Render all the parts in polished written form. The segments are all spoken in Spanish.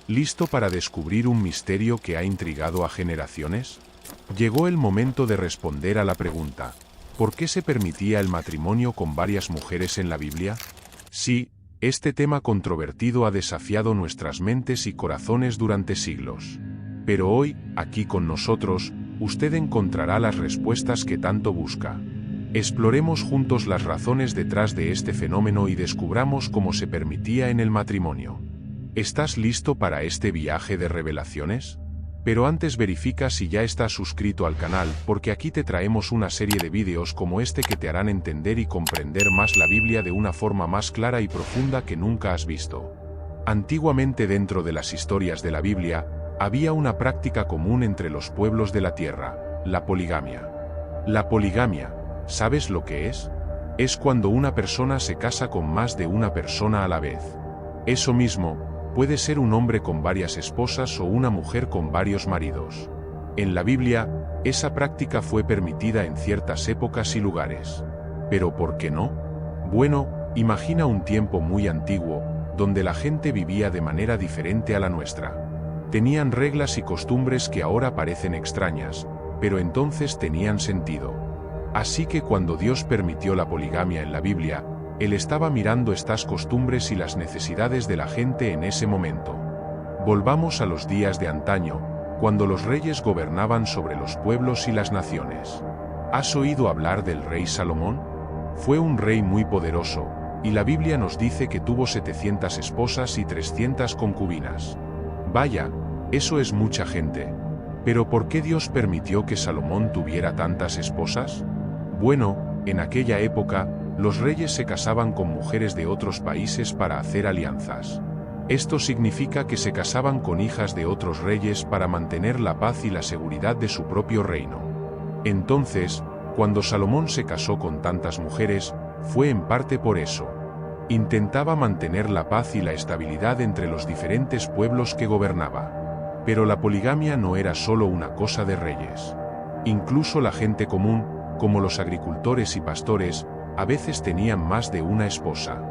¿Listo para descubrir un misterio que ha intrigado a generaciones? Llegó el momento de responder a la pregunta: ¿por qué se permitía el matrimonio con varias mujeres en la Biblia? Sí, este tema controvertido ha desafiado nuestras mentes y corazones durante siglos. Pero hoy, aquí con nosotros, usted encontrará las respuestas que tanto busca. Exploremos juntos las razones detrás de este fenómeno y descubramos cómo se permitía en el matrimonio. ¿Estás listo para este viaje de revelaciones? Pero antes verifica si ya estás suscrito al canal, porque aquí te traemos una serie de vídeos como este que te harán entender y comprender más la Biblia de una forma más clara y profunda que nunca has visto. Antiguamente, dentro de las historias de la Biblia, había una práctica común entre los pueblos de la tierra: la poligamia. La poligamia, ¿sabes lo que es? Es cuando una persona se casa con más de una persona a la vez. Eso mismo, puede ser un hombre con varias esposas o una mujer con varios maridos. En la Biblia, esa práctica fue permitida en ciertas épocas y lugares. ¿Pero por qué no? Bueno, imagina un tiempo muy antiguo, donde la gente vivía de manera diferente a la nuestra. Tenían reglas y costumbres que ahora parecen extrañas, pero entonces tenían sentido. Así que cuando Dios permitió la poligamia en la Biblia, Él estaba mirando estas costumbres y las necesidades de la gente en ese momento. Volvamos a los días de antaño, cuando los reyes gobernaban sobre los pueblos y las naciones. ¿Has oído hablar del rey Salomón? Fue un rey muy poderoso, y la Biblia nos dice que tuvo 700 esposas y 300 concubinas. Vaya, eso es mucha gente. ¿Pero por qué Dios permitió que Salomón tuviera tantas esposas? Bueno, en aquella época, los reyes se casaban con mujeres de otros países para hacer alianzas. Esto significa que se casaban con hijas de otros reyes para mantener la paz y la seguridad de su propio reino. Entonces, cuando Salomón se casó con tantas mujeres, fue en parte por eso. Intentaba mantener la paz y la estabilidad entre los diferentes pueblos que gobernaba. Pero la poligamia no era solo una cosa de reyes. Incluso la gente común, como los agricultores y pastores, a veces tenían más de una esposa.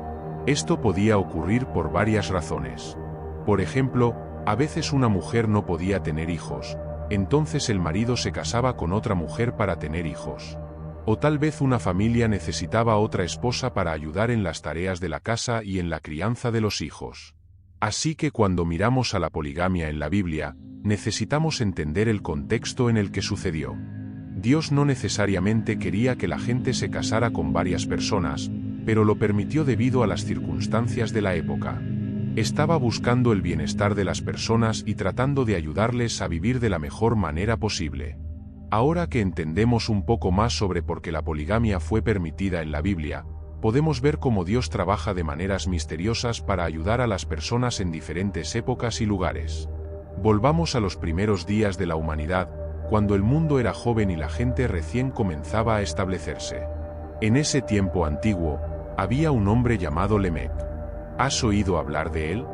Esto podía ocurrir por varias razones. Por ejemplo, a veces una mujer no podía tener hijos, entonces el marido se casaba con otra mujer para tener hijos. O tal vez una familia necesitaba otra esposa para ayudar en las tareas de la casa y en la crianza de los hijos. Así que cuando miramos a la poligamia en la Biblia, necesitamos entender el contexto en el que sucedió. Dios no necesariamente quería que la gente se casara con varias personas, pero lo permitió debido a las circunstancias de la época. Estaba buscando el bienestar de las personas y tratando de ayudarles a vivir de la mejor manera posible. Ahora que entendemos un poco más sobre por qué la poligamia fue permitida en la Biblia, podemos ver cómo Dios trabaja de maneras misteriosas para ayudar a las personas en diferentes épocas y lugares. Volvamos a los primeros días de la humanidad, cuando el mundo era joven y la gente recién comenzaba a establecerse. En ese tiempo antiguo, había un hombre llamado Lemec. ¿Has oído hablar de él?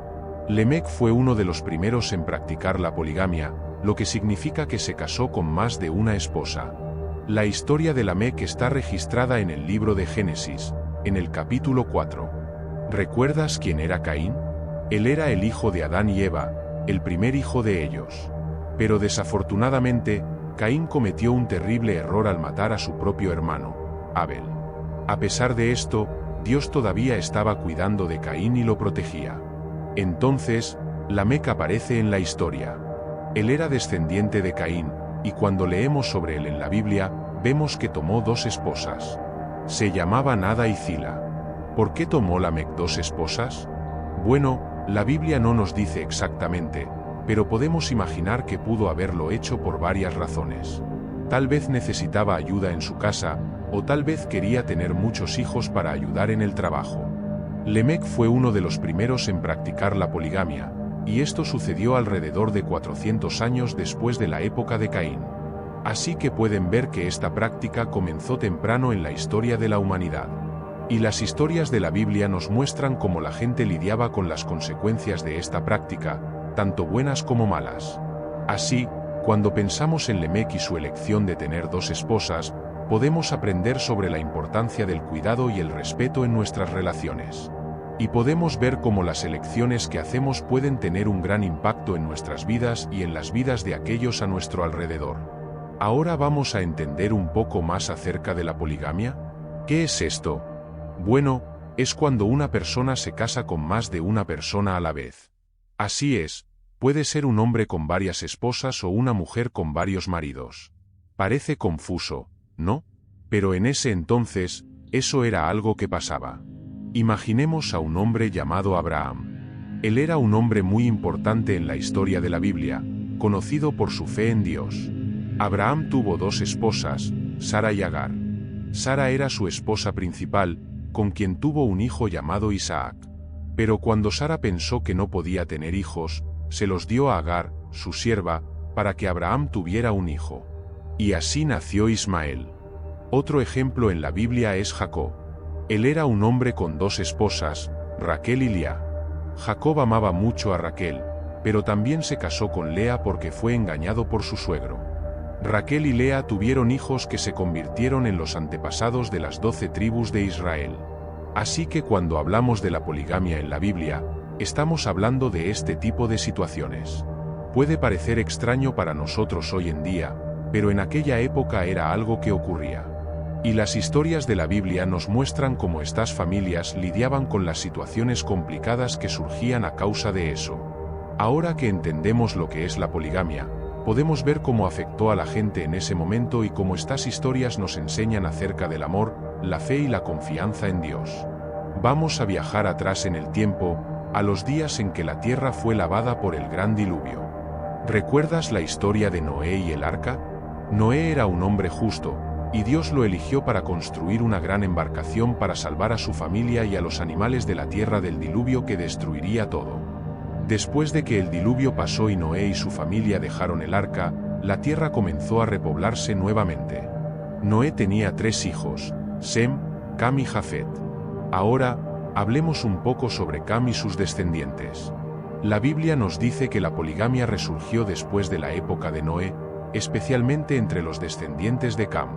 Lemec fue uno de los primeros en practicar la poligamia, lo que significa que se casó con más de una esposa. La historia de Lamec está registrada en el libro de Génesis, en el capítulo 4. ¿Recuerdas quién era Caín? Él era el hijo de Adán y Eva, el primer hijo de ellos. Pero desafortunadamente, Caín cometió un terrible error al matar a su propio hermano, Abel. A pesar de esto, Dios todavía estaba cuidando de Caín y lo protegía. Entonces, Lamec aparece en la historia. Él era descendiente de Caín, y cuando leemos sobre él en la Biblia, vemos que tomó 2 esposas. Se llamaban Ada y Zila. ¿Por qué tomó Lamec 2 esposas? Bueno, la Biblia no nos dice exactamente, pero podemos imaginar que pudo haberlo hecho por varias razones. Tal vez necesitaba ayuda en su casa, o tal vez quería tener muchos hijos para ayudar en el trabajo. Lemec fue uno de los primeros en practicar la poligamia, y esto sucedió alrededor de 400 años después de la época de Caín. Así que pueden ver que esta práctica comenzó temprano en la historia de la humanidad. Y las historias de la Biblia nos muestran cómo la gente lidiaba con las consecuencias de esta práctica, tanto buenas como malas. Así, cuando pensamos en Lemec y su elección de tener 2 esposas, podemos aprender sobre la importancia del cuidado y el respeto en nuestras relaciones. Y podemos ver cómo las elecciones que hacemos pueden tener un gran impacto en nuestras vidas y en las vidas de aquellos a nuestro alrededor. Ahora vamos a entender un poco más acerca de la poligamia. ¿Qué es esto? Bueno, es cuando una persona se casa con más de una persona a la vez. Así es, puede ser un hombre con varias esposas o una mujer con varios maridos. Parece confuso, ¿no? Pero en ese entonces, eso era algo que pasaba. Imaginemos a un hombre llamado Abraham. Él era un hombre muy importante en la historia de la Biblia, conocido por su fe en Dios. Abraham tuvo dos esposas, Sara y Agar. Sara era su esposa principal, con quien tuvo un hijo llamado Isaac. Pero cuando Sara pensó que no podía tener hijos, se los dio a Agar, su sierva, para que Abraham tuviera un hijo. Y así nació Ismael. Otro ejemplo en la Biblia es Jacob. Él era un hombre con dos esposas, Raquel y Lea. Jacob amaba mucho a Raquel, pero también se casó con Lea porque fue engañado por su suegro. Raquel y Lea tuvieron hijos que se convirtieron en los antepasados de las 12 tribus de Israel. Así que cuando hablamos de la poligamia en la Biblia, estamos hablando de este tipo de situaciones. Puede parecer extraño para nosotros hoy en día, pero en aquella época era algo que ocurría. Y las historias de la Biblia nos muestran cómo estas familias lidiaban con las situaciones complicadas que surgían a causa de eso. Ahora que entendemos lo que es la poligamia, podemos ver cómo afectó a la gente en ese momento y cómo estas historias nos enseñan acerca del amor, la fe y la confianza en Dios. Vamos a viajar atrás en el tiempo, a los días en que la tierra fue lavada por el gran diluvio. ¿Recuerdas la historia de Noé y el arca? Noé era un hombre justo, y Dios lo eligió para construir una gran embarcación para salvar a su familia y a los animales de la tierra del diluvio que destruiría todo. Después de que el diluvio pasó y Noé y su familia dejaron el arca, la tierra comenzó a repoblarse nuevamente. Noé tenía 3 hijos, Sem, Cam y Jafet. Ahora, hablemos un poco sobre Cam y sus descendientes. La Biblia nos dice que la poligamia resurgió después de la época de Noé, especialmente entre los descendientes de Cam.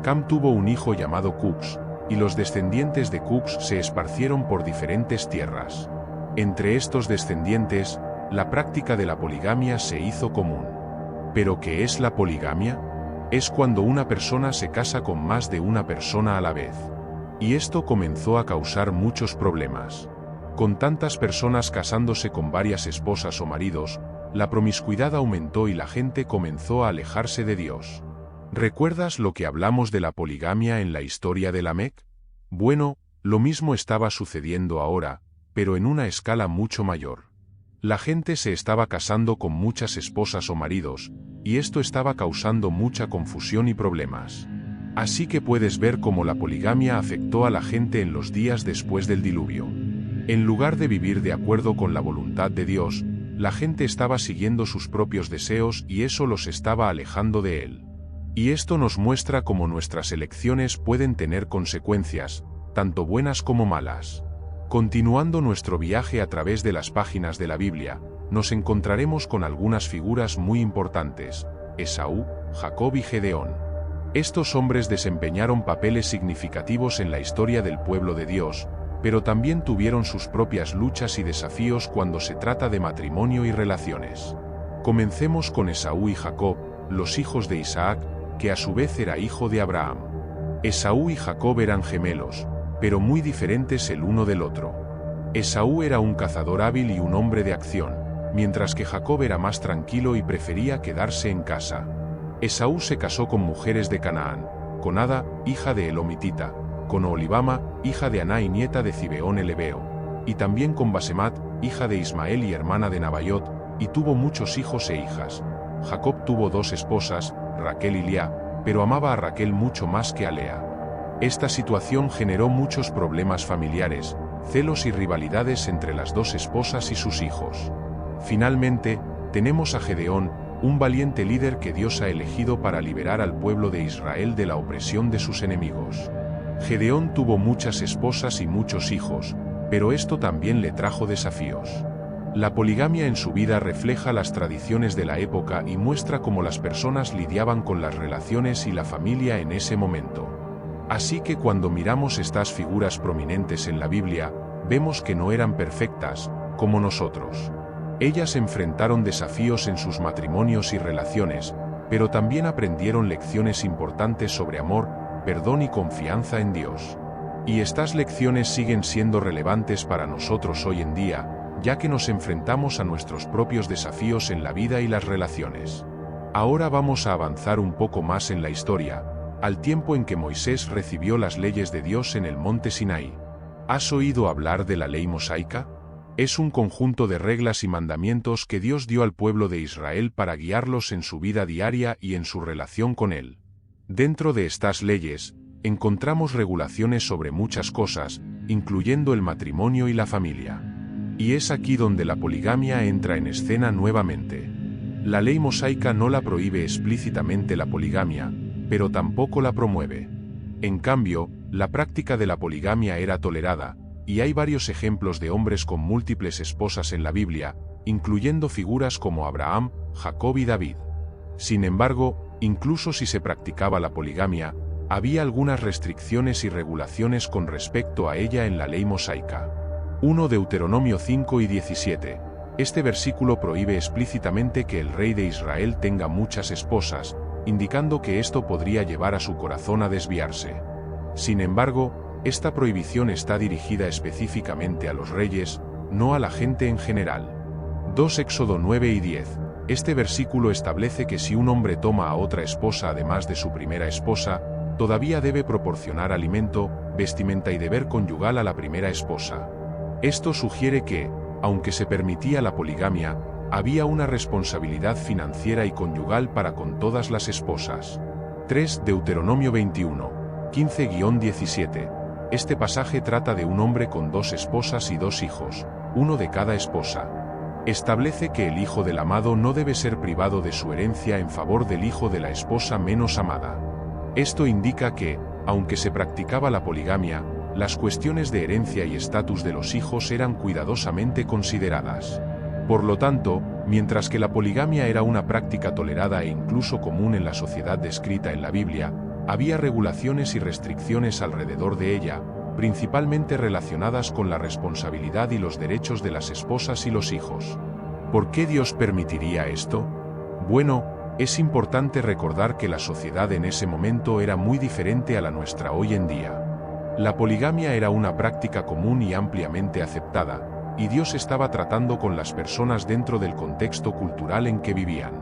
Cam tuvo un hijo llamado Cux, y los descendientes de Cux se esparcieron por diferentes tierras. Entre estos descendientes, la práctica de la poligamia se hizo común. ¿Pero qué es la poligamia? Es cuando una persona se casa con más de una persona a la vez. Y esto comenzó a causar muchos problemas. Con tantas personas casándose con varias esposas o maridos, la promiscuidad aumentó y la gente comenzó a alejarse de Dios. ¿Recuerdas lo que hablamos de la poligamia en la historia de Lamec? Bueno, lo mismo estaba sucediendo ahora, pero en una escala mucho mayor. La gente se estaba casando con muchas esposas o maridos, y esto estaba causando mucha confusión y problemas. Así que puedes ver cómo la poligamia afectó a la gente en los días después del diluvio. En lugar de vivir de acuerdo con la voluntad de Dios, la gente estaba siguiendo sus propios deseos y eso los estaba alejando de Él. Y esto nos muestra cómo nuestras elecciones pueden tener consecuencias, tanto buenas como malas. Continuando nuestro viaje a través de las páginas de la Biblia, nos encontraremos con algunas figuras muy importantes: Esaú, Jacob y Gedeón. Estos hombres desempeñaron papeles significativos en la historia del pueblo de Dios, pero también tuvieron sus propias luchas y desafíos cuando se trata de matrimonio y relaciones. Comencemos con Esaú y Jacob, los hijos de Isaac, que a su vez era hijo de Abraham. Esaú y Jacob eran gemelos, pero muy diferentes el uno del otro. Esaú era un cazador hábil y un hombre de acción, mientras que Jacob era más tranquilo y prefería quedarse en casa. Esaú se casó con mujeres de Canaán, con Ada, hija de Elomitita, con Oholibama, hija de Aná y nieta de Zibeón el Hebeo, y también con Basemat, hija de Ismael y hermana de Nabaiot, y tuvo muchos hijos e hijas. Jacob tuvo 2 esposas, Raquel y Lea, pero amaba a Raquel mucho más que a Lea. Esta situación generó muchos problemas familiares, celos y rivalidades entre las 2 esposas y sus hijos. Finalmente, tenemos a Gedeón, un valiente líder que Dios ha elegido para liberar al pueblo de Israel de la opresión de sus enemigos. Gedeón tuvo muchas esposas y muchos hijos, pero esto también le trajo desafíos. La poligamia en su vida refleja las tradiciones de la época y muestra cómo las personas lidiaban con las relaciones y la familia en ese momento. Así que cuando miramos estas figuras prominentes en la Biblia, vemos que no eran perfectas, como nosotros. Ellas enfrentaron desafíos en sus matrimonios y relaciones, pero también aprendieron lecciones importantes sobre amor, perdón y confianza en Dios. Y estas lecciones siguen siendo relevantes para nosotros hoy en día, ya que nos enfrentamos a nuestros propios desafíos en la vida y las relaciones. Ahora vamos a avanzar un poco más en la historia, al tiempo en que Moisés recibió las leyes de Dios en el monte Sinaí. ¿Has oído hablar de la ley mosaica? Es un conjunto de reglas y mandamientos que Dios dio al pueblo de Israel para guiarlos en su vida diaria y en su relación con Él. Dentro de estas leyes, encontramos regulaciones sobre muchas cosas, incluyendo el matrimonio y la familia. Y es aquí donde la poligamia entra en escena nuevamente. La ley mosaica no la prohíbe explícitamente la poligamia, pero tampoco la promueve. En cambio, la práctica de la poligamia era tolerada, y hay varios ejemplos de hombres con múltiples esposas en la Biblia, incluyendo figuras como Abraham, Jacob y David. Sin embargo, incluso si se practicaba la poligamia, había algunas restricciones y regulaciones con respecto a ella en la ley mosaica. 1 Deuteronomio 5 y 17. Este versículo prohíbe explícitamente que el rey de Israel tenga muchas esposas, indicando que esto podría llevar a su corazón a desviarse. Sin embargo, esta prohibición está dirigida específicamente a los reyes, no a la gente en general. 2 Éxodo 9 y 10. Este versículo establece que si un hombre toma a otra esposa además de su primera esposa, todavía debe proporcionar alimento, vestimenta y deber conyugal a la primera esposa. Esto sugiere que, aunque se permitía la poligamia, había una responsabilidad financiera y conyugal para con todas las esposas. 3 Deuteronomio 21, 15-17. Este pasaje trata de un hombre con 2 esposas y 2 hijos, uno de cada esposa. Establece que el hijo del amado no debe ser privado de su herencia en favor del hijo de la esposa menos amada. Esto indica que, aunque se practicaba la poligamia, las cuestiones de herencia y estatus de los hijos eran cuidadosamente consideradas. Por lo tanto, mientras que la poligamia era una práctica tolerada e incluso común en la sociedad descrita en la Biblia, había regulaciones y restricciones alrededor de ella, principalmente relacionadas con la responsabilidad y los derechos de las esposas y los hijos. ¿Por qué Dios permitiría esto? Bueno, es importante recordar que la sociedad en ese momento era muy diferente a la nuestra hoy en día. La poligamia era una práctica común y ampliamente aceptada, y Dios estaba tratando con las personas dentro del contexto cultural en que vivían.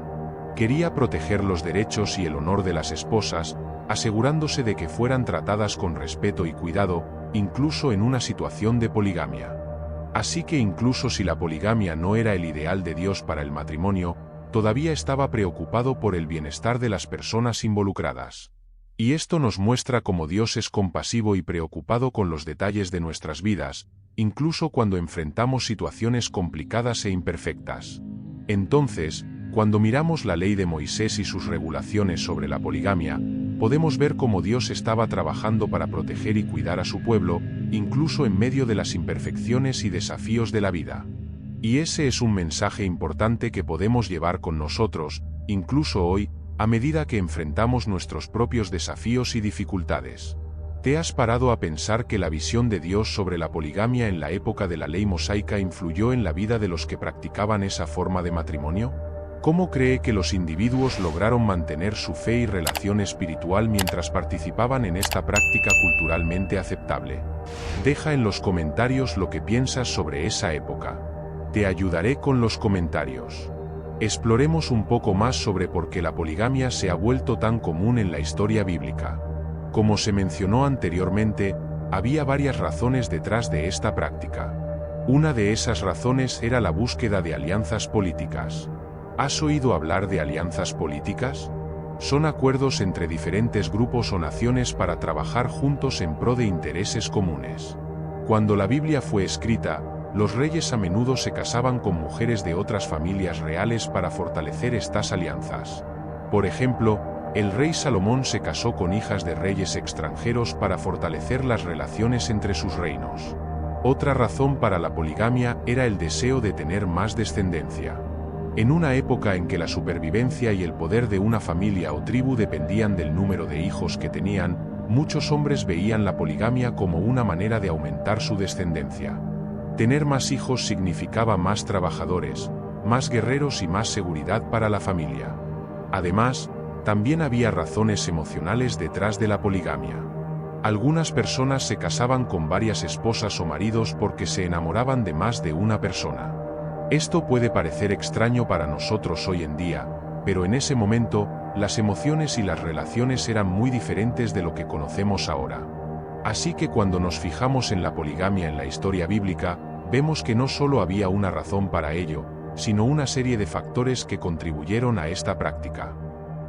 Quería proteger los derechos y el honor de las esposas, asegurándose de que fueran tratadas con respeto y cuidado, incluso en una situación de poligamia. Así que incluso si la poligamia no era el ideal de Dios para el matrimonio, todavía estaba preocupado por el bienestar de las personas involucradas. Y esto nos muestra cómo Dios es compasivo y preocupado con los detalles de nuestras vidas, incluso cuando enfrentamos situaciones complicadas e imperfectas. Entonces, cuando miramos la ley de Moisés y sus regulaciones sobre la poligamia, podemos ver cómo Dios estaba trabajando para proteger y cuidar a su pueblo, incluso en medio de las imperfecciones y desafíos de la vida. Y ese es un mensaje importante que podemos llevar con nosotros, incluso hoy, a medida que enfrentamos nuestros propios desafíos y dificultades. ¿Te has parado a pensar que la visión de Dios sobre la poligamia en la época de la ley mosaica influyó en la vida de los que practicaban esa forma de matrimonio? ¿Cómo cree que los individuos lograron mantener su fe y relación espiritual mientras participaban en esta práctica culturalmente aceptable? Deja en los comentarios lo que piensas sobre esa época. Te ayudaré con los comentarios. Exploremos un poco más sobre por qué la poligamia se ha vuelto tan común en la historia bíblica. Como se mencionó anteriormente, había varias razones detrás de esta práctica. Una de esas razones era la búsqueda de alianzas políticas. ¿Has oído hablar de alianzas políticas? Son acuerdos entre diferentes grupos o naciones para trabajar juntos en pro de intereses comunes. Cuando la Biblia fue escrita, los reyes a menudo se casaban con mujeres de otras familias reales para fortalecer estas alianzas. Por ejemplo, el rey Salomón se casó con hijas de reyes extranjeros para fortalecer las relaciones entre sus reinos. Otra razón para la poligamia era el deseo de tener más descendencia. En una época en que la supervivencia y el poder de una familia o tribu dependían del número de hijos que tenían, muchos hombres veían la poligamia como una manera de aumentar su descendencia. Tener más hijos significaba más trabajadores, más guerreros y más seguridad para la familia. Además, también había razones emocionales detrás de la poligamia. Algunas personas se casaban con varias esposas o maridos porque se enamoraban de más de una persona. Esto puede parecer extraño para nosotros hoy en día, pero en ese momento, las emociones y las relaciones eran muy diferentes de lo que conocemos ahora. Así que cuando nos fijamos en la poligamia en la historia bíblica, vemos que no solo había una razón para ello, sino una serie de factores que contribuyeron a esta práctica.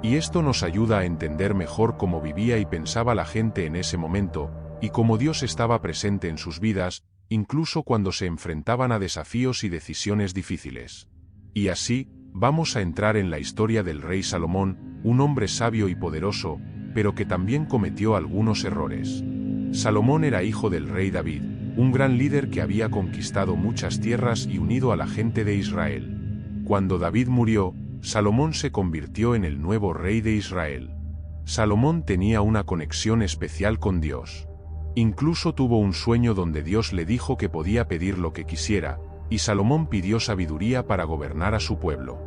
Y esto nos ayuda a entender mejor cómo vivía y pensaba la gente en ese momento, y cómo Dios estaba presente en sus vidas, incluso cuando se enfrentaban a desafíos y decisiones difíciles. Y así, vamos a entrar en la historia del rey Salomón, un hombre sabio y poderoso, pero que también cometió algunos errores. Salomón era hijo del rey David, un gran líder que había conquistado muchas tierras y unido a la gente de Israel. Cuando David murió, Salomón se convirtió en el nuevo rey de Israel. Salomón tenía una conexión especial con Dios. Incluso tuvo un sueño donde Dios le dijo que podía pedir lo que quisiera, y Salomón pidió sabiduría para gobernar a su pueblo.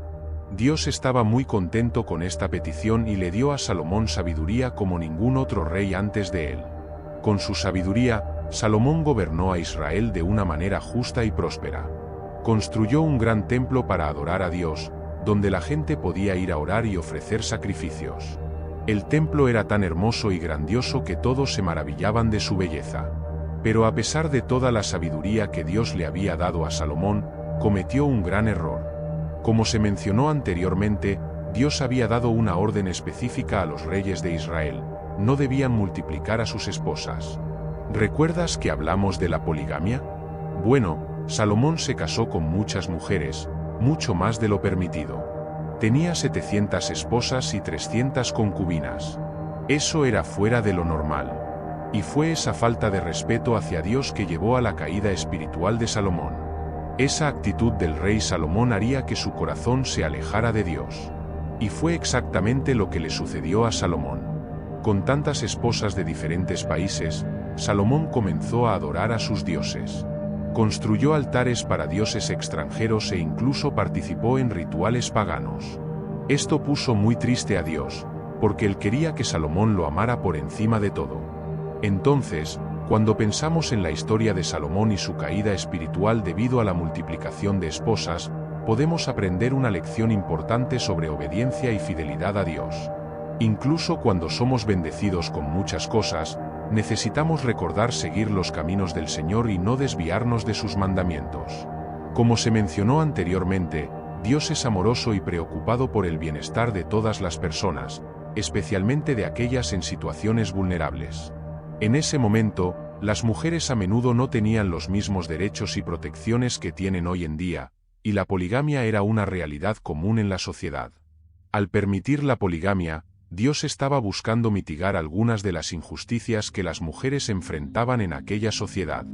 Dios estaba muy contento con esta petición y le dio a Salomón sabiduría como ningún otro rey antes de él. Con su sabiduría, Salomón gobernó a Israel de una manera justa y próspera. Construyó un gran templo para adorar a Dios, donde la gente podía ir a orar y ofrecer sacrificios. El templo era tan hermoso y grandioso que todos se maravillaban de su belleza. Pero a pesar de toda la sabiduría que Dios le había dado a Salomón, cometió un gran error. Como se mencionó anteriormente, Dios había dado una orden específica a los reyes de Israel: no debían multiplicar a sus esposas. ¿Recuerdas que hablamos de la poligamia? Bueno, Salomón se casó con muchas mujeres, mucho más de lo permitido. Tenía 700 esposas y 300 concubinas. Eso era fuera de lo normal. Y fue esa falta de respeto hacia Dios que llevó a la caída espiritual de Salomón. Esa actitud del rey Salomón haría que su corazón se alejara de Dios. Y fue exactamente lo que le sucedió a Salomón. Con tantas esposas de diferentes países, Salomón comenzó a adorar a sus dioses. Construyó altares para dioses extranjeros e incluso participó en rituales paganos. Esto puso muy triste a Dios, porque él quería que Salomón lo amara por encima de todo. Entonces, cuando pensamos en la historia de Salomón y su caída espiritual debido a la multiplicación de esposas, podemos aprender una lección importante sobre obediencia y fidelidad a Dios. Incluso cuando somos bendecidos con muchas cosas, necesitamos recordar seguir los caminos del Señor y no desviarnos de sus mandamientos. Como se mencionó anteriormente, Dios es amoroso y preocupado por el bienestar de todas las personas, especialmente de aquellas en situaciones vulnerables. En ese momento, las mujeres a menudo no tenían los mismos derechos y protecciones que tienen hoy en día, y la poligamia era una realidad común en la sociedad. Al permitir la poligamia, Dios estaba buscando mitigar algunas de las injusticias que las mujeres enfrentaban en aquella sociedad.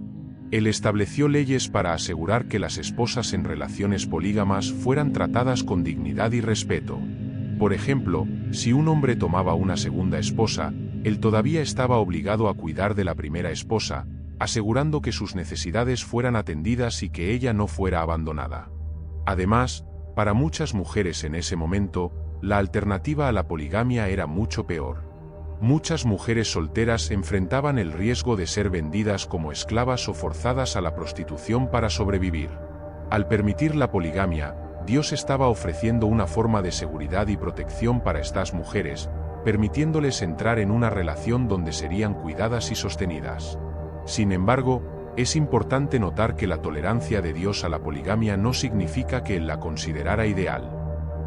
Él estableció leyes para asegurar que las esposas en relaciones polígamas fueran tratadas con dignidad y respeto. Por ejemplo, si un hombre tomaba una segunda esposa, él todavía estaba obligado a cuidar de la primera esposa, asegurando que sus necesidades fueran atendidas y que ella no fuera abandonada. Además, para muchas mujeres en ese momento, la alternativa a la poligamia era mucho peor. Muchas mujeres solteras enfrentaban el riesgo de ser vendidas como esclavas o forzadas a la prostitución para sobrevivir. Al permitir la poligamia, Dios estaba ofreciendo una forma de seguridad y protección para estas mujeres, permitiéndoles entrar en una relación donde serían cuidadas y sostenidas. Sin embargo, es importante notar que la tolerancia de Dios a la poligamia no significa que Él la considerara ideal.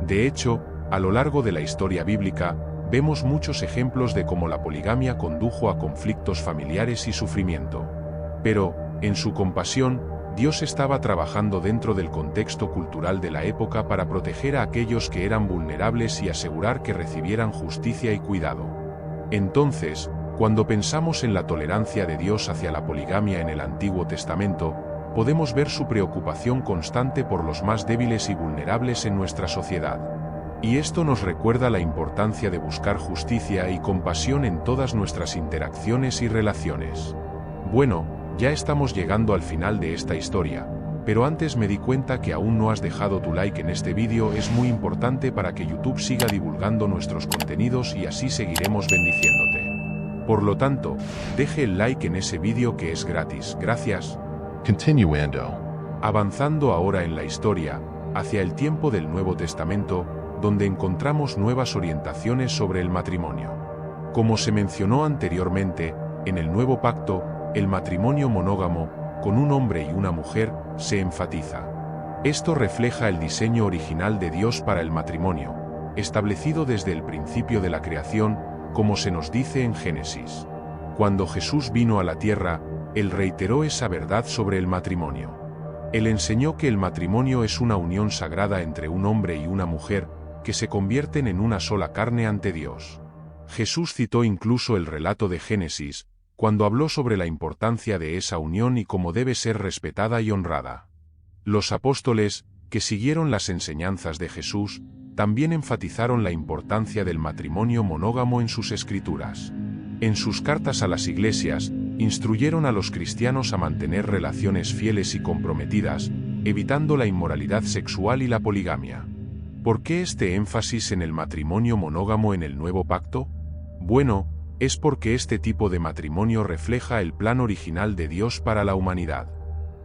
De hecho, a lo largo de la historia bíblica, vemos muchos ejemplos de cómo la poligamia condujo a conflictos familiares y sufrimiento. Pero, en su compasión, Dios estaba trabajando dentro del contexto cultural de la época para proteger a aquellos que eran vulnerables y asegurar que recibieran justicia y cuidado. Entonces, cuando pensamos en la tolerancia de Dios hacia la poligamia en el Antiguo Testamento, podemos ver su preocupación constante por los más débiles y vulnerables en nuestra sociedad. Y esto nos recuerda la importancia de buscar justicia y compasión en todas nuestras interacciones y relaciones. Bueno, Ya estamos llegando al final de esta historia, pero antes me di cuenta que aún no has dejado tu like en este vídeo. Es muy importante para que YouTube siga divulgando nuestros contenidos y así seguiremos bendiciéndote. Por lo tanto, deje el like en ese vídeo que es gratis. Gracias. Continuando. Avanzando ahora en la historia, hacia el tiempo del Nuevo Testamento, donde encontramos nuevas orientaciones sobre el matrimonio. Como se mencionó anteriormente, en el Nuevo Pacto, el matrimonio monógamo, con un hombre y una mujer, se enfatiza. Esto refleja el diseño original de Dios para el matrimonio, establecido desde el principio de la creación, como se nos dice en Génesis. Cuando Jesús vino a la tierra, Él reiteró esa verdad sobre el matrimonio. Él enseñó que el matrimonio es una unión sagrada entre un hombre y una mujer, que se convierten en una sola carne ante Dios. Jesús citó incluso el relato de Génesis, cuando habló sobre la importancia de esa unión y cómo debe ser respetada y honrada. Los apóstoles, que siguieron las enseñanzas de Jesús, también enfatizaron la importancia del matrimonio monógamo en sus escrituras. En sus cartas a las iglesias, instruyeron a los cristianos a mantener relaciones fieles y comprometidas, evitando la inmoralidad sexual y la poligamia. ¿Por qué este énfasis en el matrimonio monógamo en el Nuevo Pacto? Bueno, es porque este tipo de matrimonio refleja el plan original de Dios para la humanidad.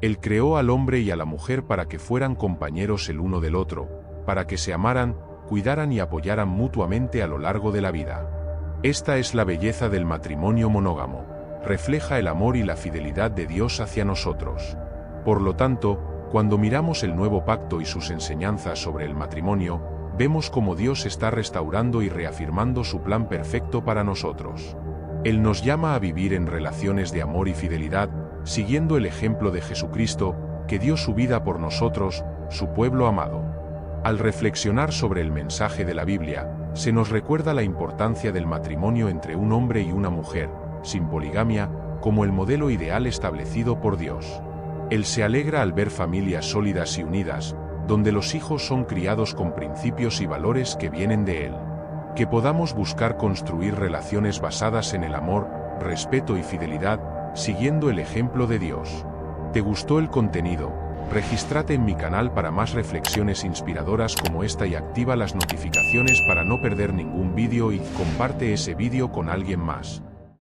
Él creó al hombre y a la mujer para que fueran compañeros el uno del otro, para que se amaran, cuidaran y apoyaran mutuamente a lo largo de la vida. Esta es la belleza del matrimonio monógamo, refleja el amor y la fidelidad de Dios hacia nosotros. Por lo tanto, cuando miramos el Nuevo Pacto y sus enseñanzas sobre el matrimonio, vemos cómo Dios está restaurando y reafirmando su plan perfecto para nosotros. Él nos llama a vivir en relaciones de amor y fidelidad, siguiendo el ejemplo de Jesucristo, que dio su vida por nosotros, su pueblo amado. Al reflexionar sobre el mensaje de la Biblia, se nos recuerda la importancia del matrimonio entre un hombre y una mujer, sin poligamia, como el modelo ideal establecido por Dios. Él se alegra al ver familias sólidas y unidas, donde los hijos son criados con principios y valores que vienen de Él. Que podamos buscar construir relaciones basadas en el amor, respeto y fidelidad, siguiendo el ejemplo de Dios. ¿Te gustó el contenido? Regístrate en mi canal para más reflexiones inspiradoras como esta y activa las notificaciones para no perder ningún vídeo y comparte ese vídeo con alguien más.